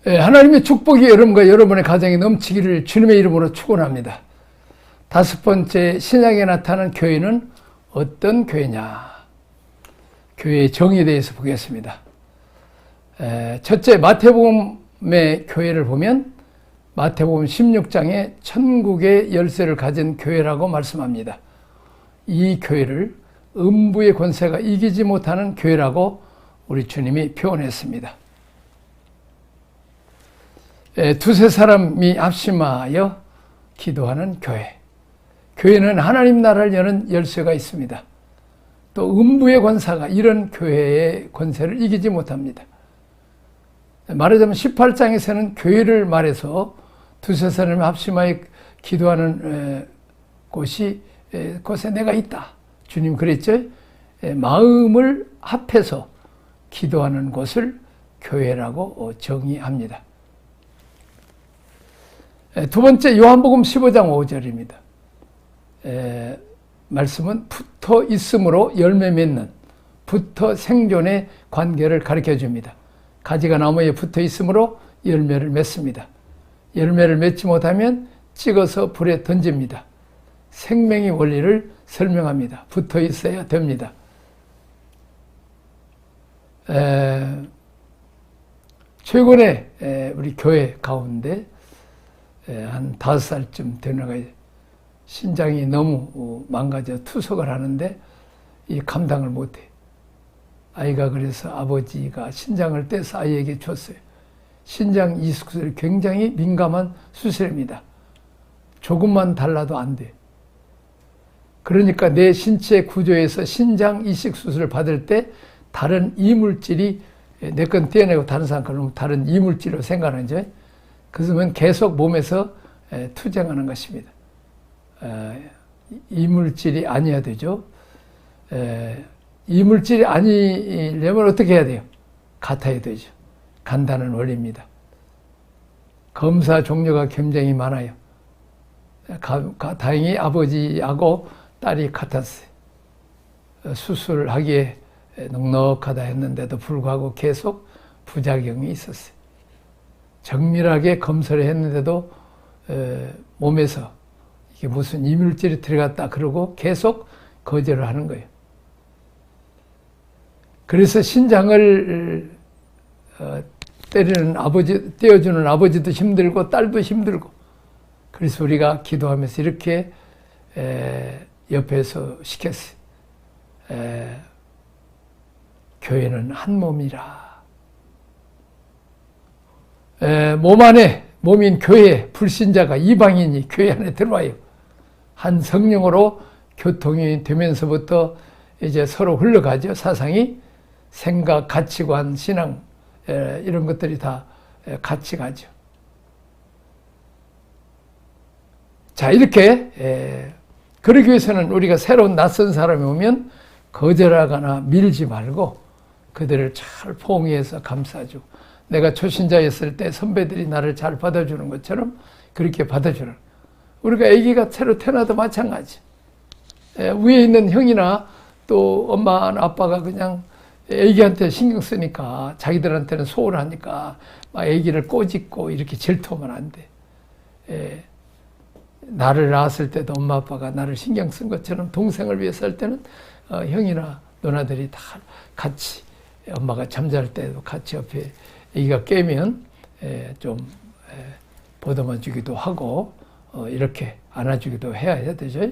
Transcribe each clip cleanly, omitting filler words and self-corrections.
하나님의 축복이 여러분과 여러분의 가정에 넘치기를 주님의 이름으로 축원합니다. 다섯 번째, 신약에 나타난 교회는 어떤 교회냐? 교회의 정의에 대해서 보겠습니다. 첫째, 마태복음의 교회를 보면 마태복음 16장에 천국의 열쇠를 가진 교회라고 말씀합니다. 이 교회를 음부의 권세가 이기지 못하는 교회라고 우리 주님이 표현했습니다. 두세 사람이 합심하여 기도하는 교회. 교회는 하나님 나라를 여는 열쇠가 있습니다. 또 음부의 권사가 이런 교회의 권세를 이기지 못합니다. 말하자면 18장에서는 교회를 말해서 두세 사람이 합심하여 기도하는 곳에 내가 있다. 주님 그랬죠? 마음을 합해서 기도하는 곳을 교회라고 정의합니다. 두 번째, 요한복음 15장 5절입니다. 말씀은 붙어 있음으로 열매 맺는, 붙어 생존의 관계를 가르쳐 줍니다. 가지가 나무에 붙어 있음으로 열매를 맺습니다. 열매를 맺지 못하면 찍어서 불에 던집니다. 생명의 원리를 설명합니다. 붙어 있어야 됩니다. 최근에 우리 교회 가운데 한 5살쯤 된 애가 신장이 너무 망가져 투석을 하는데 이 감당을 못해. 아이가 그래서 아버지가 신장을 떼서 아이에게 줬어요. 신장 이식 수술이 굉장히 민감한 수술입니다. 조금만 달라도 안 돼. 그러니까 내 신체 구조에서 신장 이식 수술을 받을 때 다른 이물질이 내 건 떼어내고 다른 사람 건 다른 이물질로 생각하죠. 그러면 계속 몸에서 투쟁하는 것입니다. 이물질이 아니어야 되죠. 이물질이 아니려면 어떻게 해야 돼요? 같아야 되죠. 간다는 원리입니다. 검사 종류가 굉장히 많아요. 다행히 아버지하고 딸이 같았어요. 수술하기에 넉넉하다 했는데도 불구하고 계속 부작용이 있었어요. 정밀하게 검사를 했는데도 몸에서 이게 무슨 이물질이 들어갔다 그러고 계속 거절을 하는 거예요. 그래서 신장을 떼어주는 아버지도 힘들고 딸도 힘들고, 그래서 우리가 기도하면서 이렇게 옆에서 시켰어요. 교회는 한 몸이라. 몸 안에, 몸인 교회, 불신자가 이방인이 교회 안에 들어와요. 한 성령으로 교통이 되면서부터 이제 서로 흘러가죠. 사상이, 생각, 가치관, 신앙, 이런 것들이 다 같이 가죠. 자, 이렇게 그러기 위해서는 우리가 새로운 낯선 사람이 오면 거절하거나 밀지 말고 그들을 잘 포옹해서 감싸주고, 내가 초신자였을 때 선배들이 나를 잘 받아주는 것처럼 그렇게 받아주는, 우리가 아기가 새로 태어나도 마찬가지. 위에 있는 형이나 또 엄마나 아빠가 그냥 아기한테 신경 쓰니까 자기들한테는 소홀하니까 막 아기를 꼬집고 이렇게 질투하면 안 돼. 나를 낳았을 때도 엄마 아빠가 나를 신경 쓴 것처럼 동생을 위해서 할 때는 형이나 누나들이 다 같이, 엄마가 잠잘 때도 같이 옆에 아기가 깨면 좀 보듬어 주기도 하고 이렇게 안아주기도 해야 되죠.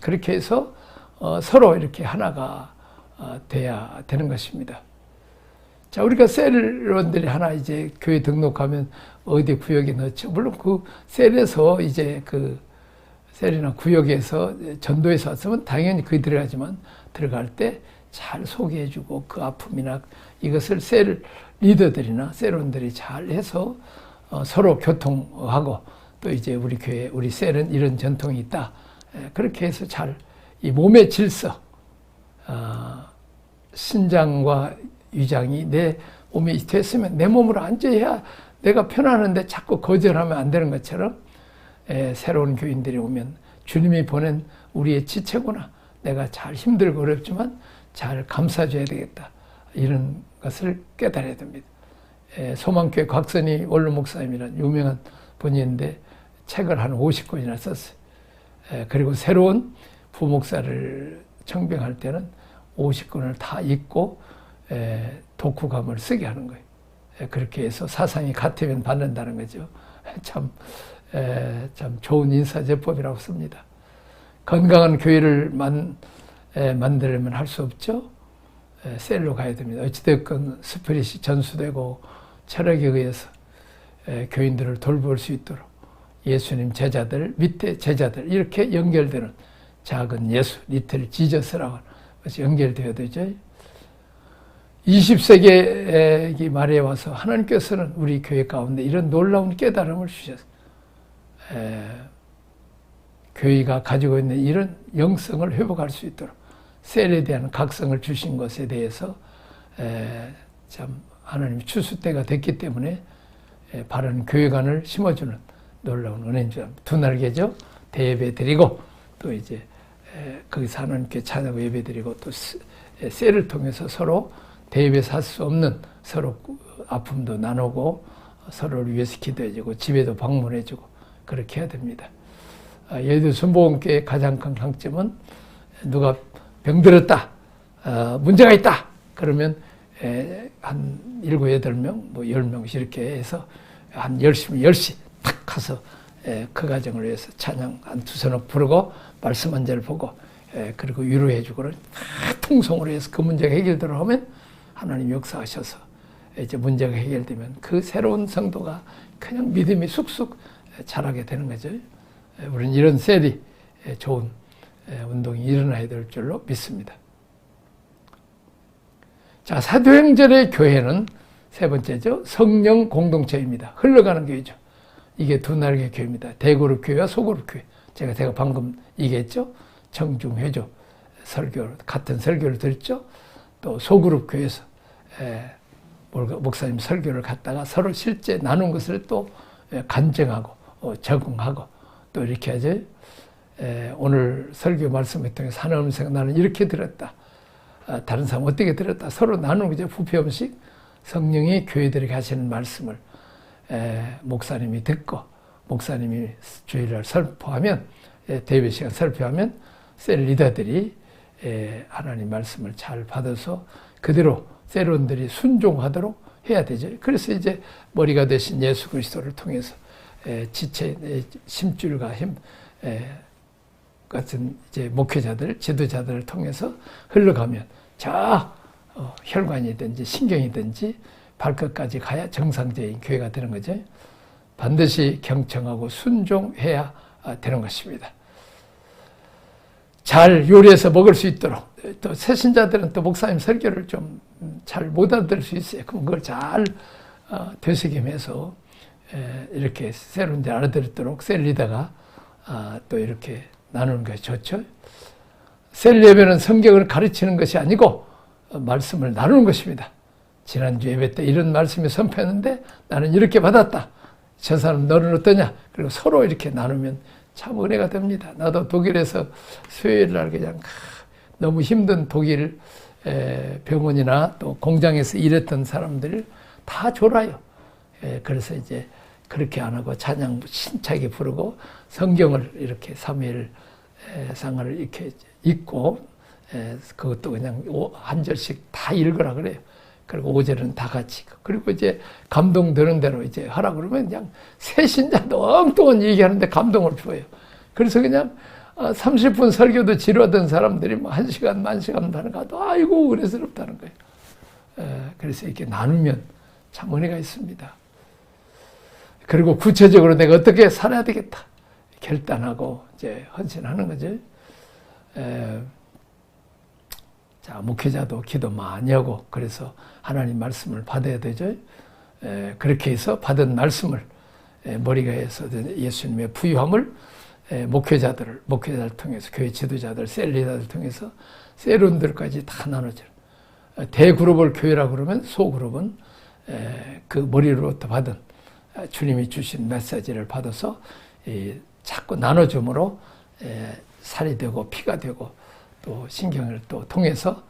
그렇게 해서 서로 이렇게 하나가 돼야 되는 것입니다. 자, 우리가 셀원들이 하나 이제 교회 등록하면 어디 구역에 넣죠. 물론 그 셀에서 이제 그 셀이나 구역에서 전도에서 왔으면 당연히 그게 들어가지만 들어갈 때 잘 소개해주고 그 아픔이나 이것을 셀 리더들이나 셀원들이 잘 해서 서로 교통하고, 또 이제 우리 교회, 우리 셀은 이런 전통이 있다. 그렇게 해서 잘 이 몸의 질서, 신장과 위장이 내 몸에 됐으면 내 몸으로 앉아야 내가 편안한데 자꾸 거절하면 안 되는 것처럼 새로운 교인들이 오면 주님이 보낸 우리의 지체구나. 내가 잘 힘들고 어렵지만 잘 감싸줘야 되겠다. 이런 것을 깨달아야 됩니다. 소망교회 곽선희 원로 목사님이라는 유명한 분인데 책을 한 50권이나 썼어요. 그리고 새로운 부목사를 청빙할 때는 50권을 다 읽고 독후감을 쓰게 하는 거예요. 그렇게 해서 사상이 같으면 받는다는 거죠. 참 좋은 인사제법이라고 씁니다. 건강한 교회를 만들려면 할 수 없죠. 셀로 가야 됩니다. 어찌됐건 스피릿이 전수되고 철학에 의해서 교인들을 돌볼 수 있도록 예수님 제자들, 밑에 제자들 이렇게 연결되는 작은 예수, 리틀 지저스라고 것이 연결되어야 되죠. 20세기 말에 와서 하나님께서는 우리 교회 가운데 이런 놀라운 깨달음을 주셨어요. 교회가 가지고 있는 이런 영성을 회복할 수 있도록 셀에 대한 각성을 주신 것에 대해서 참 하나님의 추수 때가 됐기 때문에 바른 교회관을 심어주는 놀라운 은혜인 줄 압니다. 두 날개죠. 대예배 드리고 또 이제 거기서 하나님께 찬양하고 예배 드리고 또 셀을 통해서 서로 대예배에서 할 수 없는 서로 아픔도 나누고 서로를 위해서 기도해주고 집에도 방문해주고 그렇게 해야 됩니다. 예수 순복음교회의 가장 큰 강점은 누가 병들었다, 문제가 있다 그러면 한 7, 8명, 뭐 10명씩 이렇게 해서 한 10시 탁 가서 그 가정을 위해서 찬양 한 두서너 부르고 말씀 한 절을 보고 그리고 위로해주고 통성으로 해서 그 문제가 해결되도록 하면 하나님 역사하셔서 이제 문제가 해결되면 그 새로운 성도가 그냥 믿음이 쑥쑥 자라게 되는 거죠. 우리는 이런 셀이 좋은 운동이 일어나야 될 줄로 믿습니다. 자, 사도행전의 교회는 세 번째죠. 성령 공동체입니다. 흘러가는 교회죠. 이게 두 날개 교회입니다. 대그룹 교회와 소그룹 교회. 제가 방금 얘기했죠. 청중회조 설교 같은 설교를 들었죠. 또 소그룹 교회에서 목사님 설교를 갖다가 서로 실제 나눈 것을 또 간증하고 적응하고 또 이렇게 하죠. 오늘 설교 말씀을 통해서 하나님 생각 나는 이렇게 들었다. 다른 사람 어떻게 들었다. 서로 나누는 거죠. 부패음식 성령이 교회들에게 하시는 말씀을 목사님이 듣고 목사님이 주일날 설포하면 대회 시간 설교하면 셀 리더들이 하나님 말씀을 잘 받아서 그대로 셀원들이 순종하도록 해야 되죠. 그래서 이제 머리가 되신 예수 그리스도를 통해서 지체 심줄과 힘 같은 이제 목회자들, 지도자들을 통해서 흘러가면 혈관이든지 신경이든지 발끝까지 가야 정상적인 교회가 되는 거죠. 반드시 경청하고 순종해야 되는 것입니다. 잘 요리해서 먹을 수 있도록 또 새신자들은 또 목사님 설교를 좀 잘 못 알아들을 수 있어요. 그럼 그걸 잘 되새김해서 이렇게 새로운 데 알아들도록 셀 리더가 또 이렇게 나누는 것이 좋죠. 셀 예배는 성경을 가르치는 것이 아니고 말씀을 나누는 것입니다. 지난주 예배 때 이런 말씀이 선포했는데 나는 이렇게 받았다. 저 사람 너는 어떠냐? 그리고 서로 이렇게 나누면 참 은혜가 됩니다. 나도 독일에서 수요일 날 그냥 너무 힘든 독일 병원이나 또 공장에서 일했던 사람들 다 졸아요. 그래서 이제 그렇게 안 하고 찬양 신차게 부르고 성경을 이렇게 사무엘 상을 이렇게 읽고 그것도 그냥 한 절씩 다 읽으라 그래요. 그리고 5절은 다 같이. 그리고 이제 감동되는 대로 이제 하라 그러면 그냥 새신자도 엉뚱한 얘기하는데 감동을 줘요. 그래서 그냥 30분 설교도 지루하던 사람들이 뭐 1시간, 1시간 하는 가도 아이고 은혜스럽다는 거예요. 그래서 이렇게 나누면 참 은혜가 있습니다. 그리고 구체적으로 내가 어떻게 살아야 되겠다 결단하고 이제 헌신하는 거죠. 자, 목회자도 기도 많이 하고 그래서 하나님 말씀을 받아야 되죠. 그렇게 해서 받은 말씀을 머리가 해서 예수님의 부유함을 목회자들을 통해서 교회 지도자들, 셀 리더들 통해서 셀원들까지 다 나눠져요. 대그룹을 교회라고 그러면 소그룹은 그 머리로부터 받은 주님이 주신 메시지를 받아서 자꾸 나눠줌으로 살이 되고 피가 되고 또 신경을 또 통해서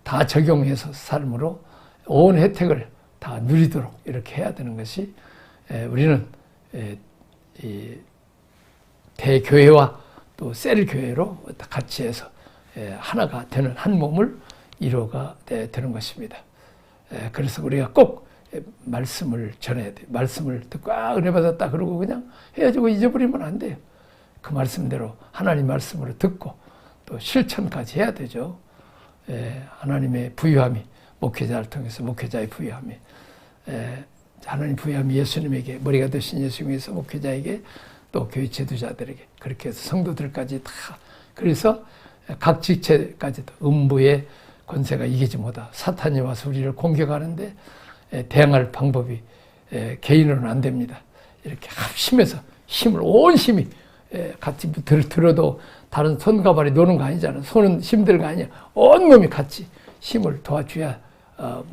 다 적용해서 삶으로 온 혜택을 다 누리도록 이렇게 해야 되는 것이 우리는 이 대교회와 또 셀교회로 같이 해서 하나가 되는 한 몸을 이루어가 되는 것입니다. 그래서 우리가 꼭 말씀을 전해야 돼요. 말씀을 듣고 은혜 받았다 그러고 그냥 헤어지고 잊어버리면 안 돼요. 그 말씀대로 하나님 말씀으로 듣고 또 실천까지 해야 되죠. 하나님의 부유함이 목회자를 통해서 목회자의 부유함이 하나님 부유함이 예수님에게 머리가 되신 예수님에서 목회자에게 또 교회 제도자들에게 그렇게 해서 성도들까지 다 그래서 각 직체까지도 음부의 권세가 이기지 못하 사탄이 와서 우리를 공격하는데 대항할 방법이 개인으로는 안 됩니다. 이렇게 합심해서 힘을 온 힘이 같이 들어도 다른 손과 발이 노는 거 아니잖아. 손은 힘들 거 아니야. 온 몸이 같이 힘을 도와줘야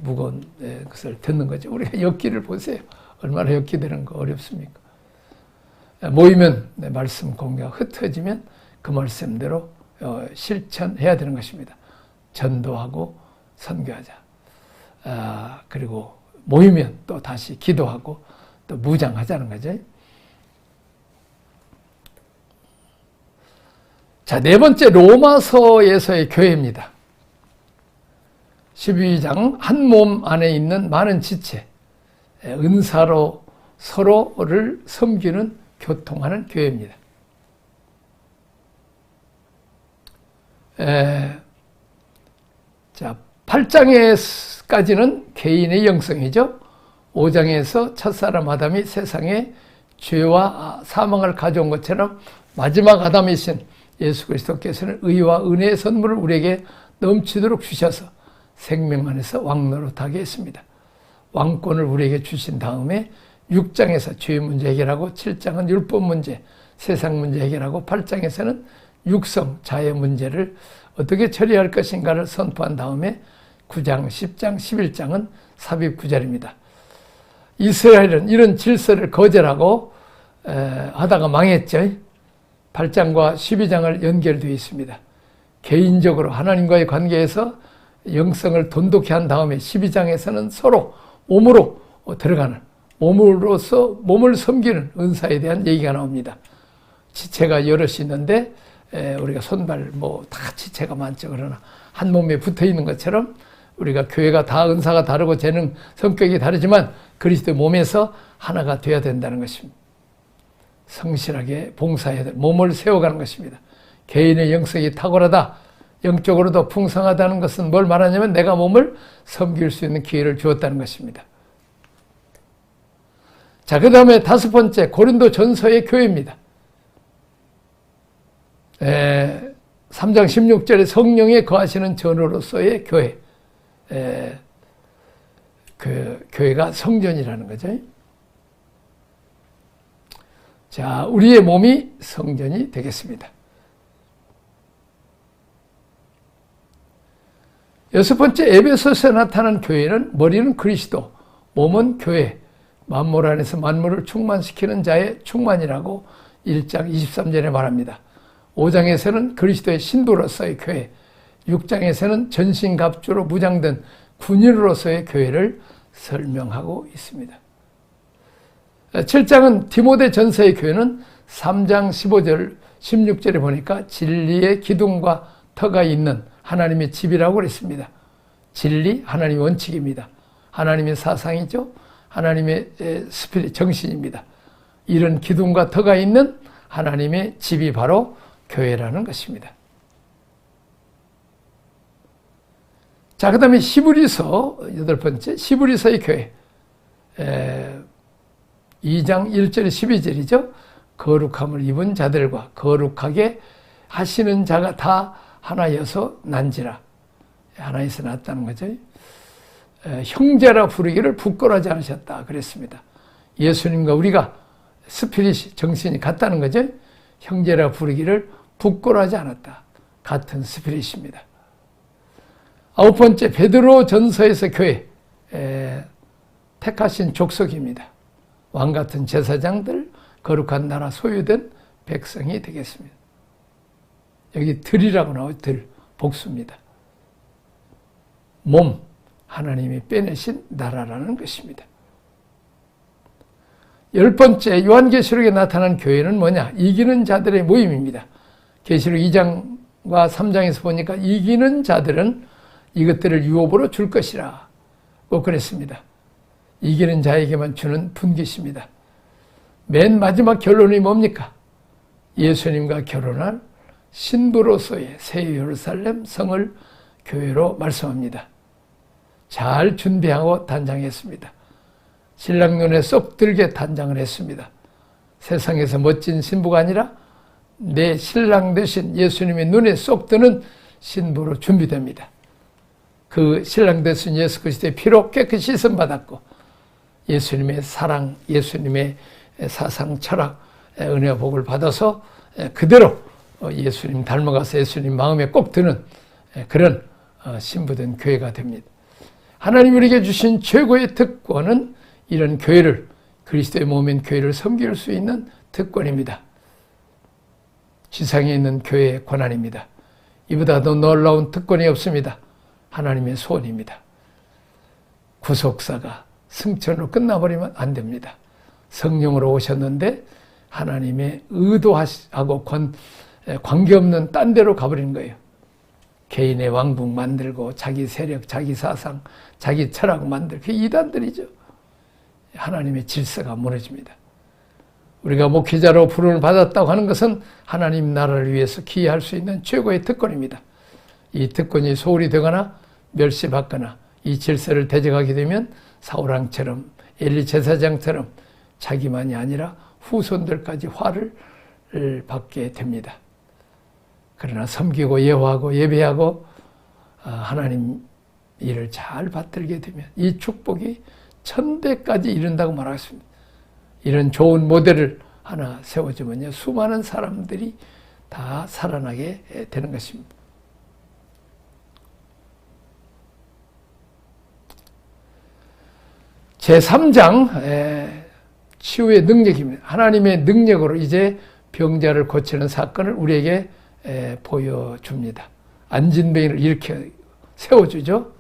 무거운 것을 듣는 거죠. 우리가 엮기를 보세요. 얼마나 엮기되는 거 어렵습니까? 모이면 말씀 공개가 흩어지면 그 말씀대로 실천해야 되는 것입니다. 전도하고 선교하자. 그리고 모이면 또 다시 기도하고 또 무장하자는 거죠. 자, 네 번째 로마서에서의 교회입니다. 12장 한 몸 안에 있는 많은 지체, 은사로 서로를 섬기는 교통하는 교회입니다. 자, 8장에까지는 개인의 영성이죠. 5장에서 첫사람 아담이 세상에 죄와 사망을 가져온 것처럼 마지막 아담이신 예수 그리스도께서는 의와 은혜의 선물을 우리에게 넘치도록 주셔서 생명 안에서 왕노릇하게 했습니다. 왕권을 우리에게 주신 다음에 6장에서 죄 문제 해결하고 7장은 율법 문제, 세상 문제 해결하고 8장에서는 육성, 자의 문제를 어떻게 처리할 것인가를 선포한 다음에 9장, 10장, 11장은 삽입 구절입니다. 이스라엘은 이런 질서를 거절하고 하다가 망했죠. 8장과 12장을 연결되어 있습니다. 개인적으로 하나님과의 관계에서 영성을 돈독히 한 다음에 12장에서는 서로 몸으로 들어가는 몸으로서 몸을 섬기는 은사에 대한 얘기가 나옵니다. 지체가 여럿이 있는데 우리가 손발 다 지체가 많죠. 그러나 한 몸에 붙어 있는 것처럼 우리가 교회가 다 은사가 다르고 재능 성격이 다르지만 그리스도 몸에서 하나가 되어야 된다는 것입니다. 성실하게 봉사해야 될 몸을 세워가는 것입니다. 개인의 영성이 탁월하다, 영적으로도 풍성하다는 것은 뭘 말하냐면 내가 몸을 섬길 수 있는 기회를 주었다는 것입니다. 자, 그 다음에 5번째 고린도 전서의 교회입니다. 3장 16절에 성령에 거하시는 전우로서의 교회. 그 교회가 성전이라는 거죠. 자, 우리의 몸이 성전이 되겠습니다. 6번째 에베소서에 나타난 교회는 머리는 그리스도, 몸은 교회, 만물 안에서 만물을 충만시키는 자의 충만이라고 1장 23절에 말합니다. 5장에서는 그리스도의 신도로서의 교회, 6장에서는 전신갑주로 무장된 군인으로서의 교회를 설명하고 있습니다. 7장은 디모데 전서의 교회는 3장 15절, 16절에 보니까 진리의 기둥과 터가 있는 하나님의 집이라고 그랬습니다. 진리, 하나님의 원칙입니다. 하나님의 사상이죠. 하나님의 스피릿, 정신입니다. 이런 기둥과 터가 있는 하나님의 집이 바로 교회라는 것입니다. 자, 그 다음에 히브리서 8번째 히브리서의 교회 2장 1절 12절이죠. 거룩함을 입은 자들과 거룩하게 하시는 자가 다 하나여서 난지라. 하나에서 났다는 거죠. 형제라 부르기를 부끄러워하지 않으셨다 그랬습니다. 예수님과 우리가 스피릿이 정신이 같다는 거죠. 형제라 부르기를 부끄러워하지 않았다. 같은 스피릿입니다. 9번째 베드로 전서에서 교회 택하신 족속입니다. 왕같은 제사장들, 거룩한 나라 소유된 백성이 되겠습니다. 여기 들이라고 나오죠. 들, 복수입니다. 몸, 하나님이 빼내신 나라라는 것입니다. 10번째, 요한계시록에 나타난 교회는 뭐냐? 이기는 자들의 모임입니다. 계시록 2장과 3장에서 보니까 이기는 자들은 이것들을 유업으로 줄 것이라 고 그랬습니다. 이기는 자에게만 주는 분깃입니다. 맨 마지막 결론이 뭡니까? 예수님과 결혼한 신부로서의 새 예루살렘 성을 교회로 말씀합니다. 잘 준비하고 단장했습니다. 신랑 눈에 쏙 들게 단장을 했습니다. 세상에서 멋진 신부가 아니라 내 신랑 되신 예수님의 눈에 쏙 드는 신부로 준비됩니다. 그 신랑 되신 예수 그리스도의 피로 깨끗이 씻음받았고 예수님의 사랑, 예수님의 사상, 철학, 은혜와 복을 받아서 그대로 예수님 닮아가서 예수님 마음에 꼭 드는 그런 신부된 교회가 됩니다. 하나님 우리에게 주신 최고의 특권은 이런 교회를, 그리스도의 몸인 교회를 섬길 수 있는 특권입니다. 지상에 있는 교회의 권한입니다. 이보다 더 놀라운 특권이 없습니다. 하나님의 소원입니다. 구속사가 승천으로 끝나버리면 안 됩니다. 성령으로 오셨는데 하나님의 의도하고 관계없는 딴 데로 가버리는 거예요. 개인의 왕국 만들고 자기 세력, 자기 사상, 자기 철학 만들고 그게 이단들이죠. 하나님의 질서가 무너집니다. 우리가 목회자로 부름을 받았다고 하는 것은 하나님 나라를 위해서 기여할 수 있는 최고의 특권입니다. 이 특권이 소홀히 되거나 멸시받거나 이 질서를 대적하게 되면 사울왕처럼 엘리 제사장처럼 자기만이 아니라 후손들까지 화를 받게 됩니다. 그러나 섬기고 예화하고 예배하고 하나님 일을 잘 받들게 되면 이 축복이 1000배까지 이른다고 말하겠습니다. 이런 좋은 모델을 하나 세워주면요, 수많은 사람들이 다 살아나게 되는 것입니다. 제3장 치유의 능력입니다. 하나님의 능력으로 이제 병자를 고치는 사건을 우리에게 보여줍니다. 안진뱅이를 이렇게 세워주죠.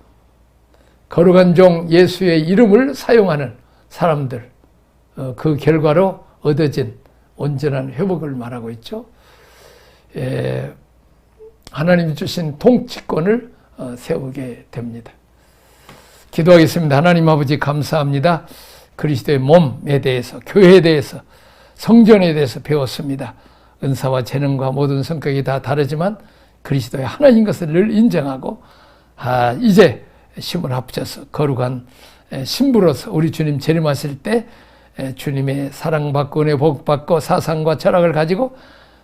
거룩한 종 예수의 이름을 사용하는 사람들, 그 결과로 얻어진 온전한 회복을 말하고 있죠. 하나님이 주신 통치권을 세우게 됩니다. 기도하겠습니다. 하나님 아버지 감사합니다. 그리스도의 몸에 대해서, 교회에 대해서, 성전에 대해서 배웠습니다. 은사와 재능과 모든 성격이 다 다르지만 그리스도의 하나인 것을 늘 인정하고 이제 힘을 합쳐서 거룩한 신부로서 우리 주님 재림하실 때 주님의 사랑받고 은혜 복받고 사상과 철학을 가지고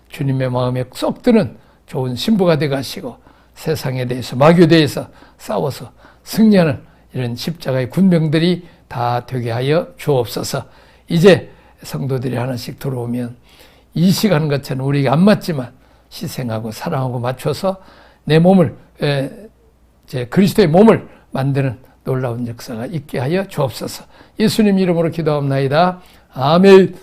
주님의 마음에 쏙 드는 좋은 신부가 되어 가시고 세상에 대해서 마귀에 대해서 싸워서 승리하는 이런 십자가의 군병들이 다 되게 하여 주옵소서. 이제 성도들이 하나씩 들어오면 이식하는 것처럼 우리에게 안 맞지만 희생하고 사랑하고 맞춰서 내 몸을 그리스도의 몸을 만드는 놀라운 역사가 있게 하여 주옵소서. 예수님 이름으로 기도합나이다. 아멘.